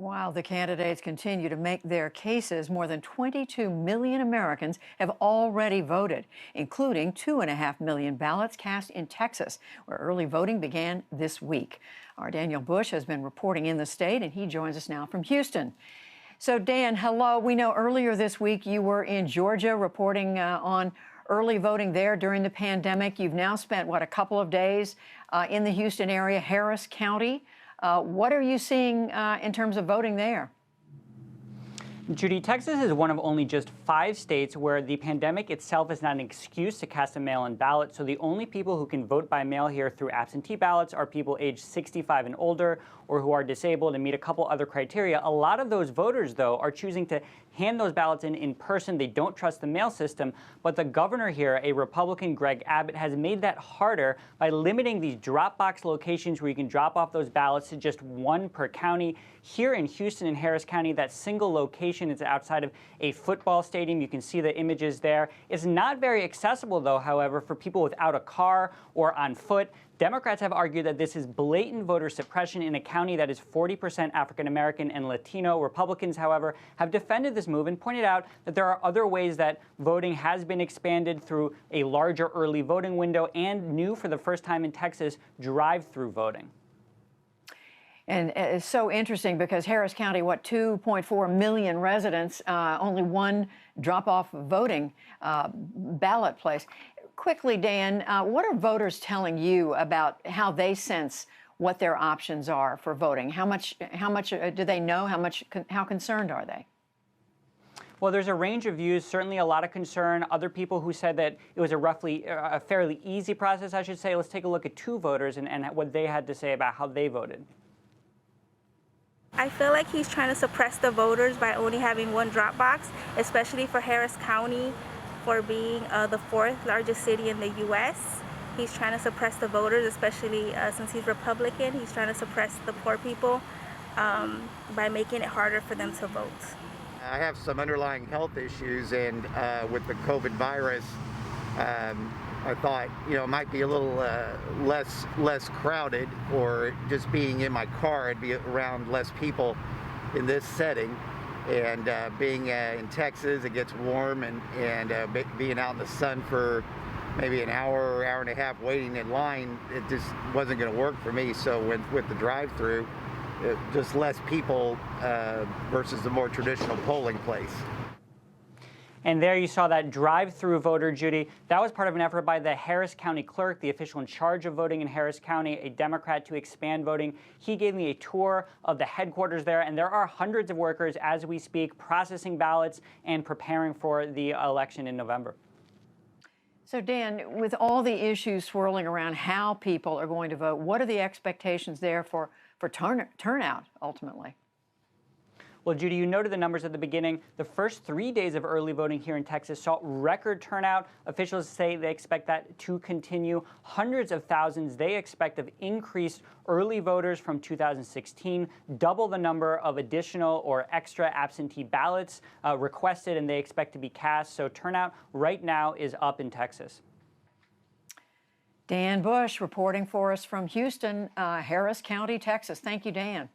While the candidates continue to make their cases, more than 22 million Americans have already voted, including 2.5 million ballots cast in Texas, where early voting began this week. Our Daniel Bush has been reporting in the state, and he joins us now from Houston. So, Dan, hello. We know earlier this week you were in Georgia reporting on early voting there during the pandemic. You've now spent, a couple of days in the Houston area, Harris County. What are you seeing in terms of voting there? Judy, Texas is one of only just 5 states where the pandemic itself is not an excuse to cast a mail-in ballot. So the only people who can vote by mail here through absentee ballots are people aged 65 and older or who are disabled and meet a couple other criteria. A lot of those voters, though, are choosing to hand those ballots in person. They don't trust the mail system. But the governor here, a Republican, Greg Abbott, has made that harder by limiting these drop box locations where you can drop off those ballots to just 1 per county. Here in Houston and Harris County, that single location is outside of a football stadium. You can see the images there. It's not very accessible, though, however, for people without a car or on foot. Democrats have argued that this is blatant voter suppression in a county that is 40% African American and Latino. Republicans, however, have defended this move and pointed out that there are other ways that voting has been expanded through a larger early voting window and new for the first time in Texas, drive-through voting. And it's so interesting because Harris County, 2.4 million residents, only 1 drop-off voting ballot place. Quickly, Dan, what are voters telling you about how they sense what their options are for voting? How much do they know? How concerned are they? Well, there's a range of views, certainly a lot of concern. Other people who said that it was a fairly easy process, I should say. Let's take a look at 2 voters and what they had to say about how they voted. I feel like he's trying to suppress the voters by only having 1 drop box, especially for Harris County, for being the 4th largest city in the U.S. He's trying to suppress the voters, especially since he's Republican. He's trying to suppress the poor people by making it harder for them to vote. I have some underlying health issues, and with the COVID virus, I thought, it might be a little less crowded, or just being in my car, I'd be around less people in this setting. And being in Texas, it gets warm, and being out in the sun for maybe an hour and a half waiting in line, it just wasn't going to work for me. So with the drive-through, just less people versus the more traditional polling place. And there you saw that drive-through voter, Judy. That was part of an effort by the Harris County clerk, the official in charge of voting in Harris County, a Democrat, to expand voting. He gave me a tour of the headquarters there, and there are hundreds of workers as we speak processing ballots and preparing for the election in November. So, Dan, with all the issues swirling around how people are going to vote, what are the expectations there for turnout ultimately? Well, Judy, you noted the numbers at the beginning. The first 3 days of early voting here in Texas saw record turnout. Officials say they expect that to continue. Hundreds of thousands they expect of increased early voters from 2016, double the number of additional or extra absentee ballots requested, and they expect to be cast. So turnout right now is up in Texas. Dan Bush reporting for us from Houston, Harris County, Texas. Thank you, Dan.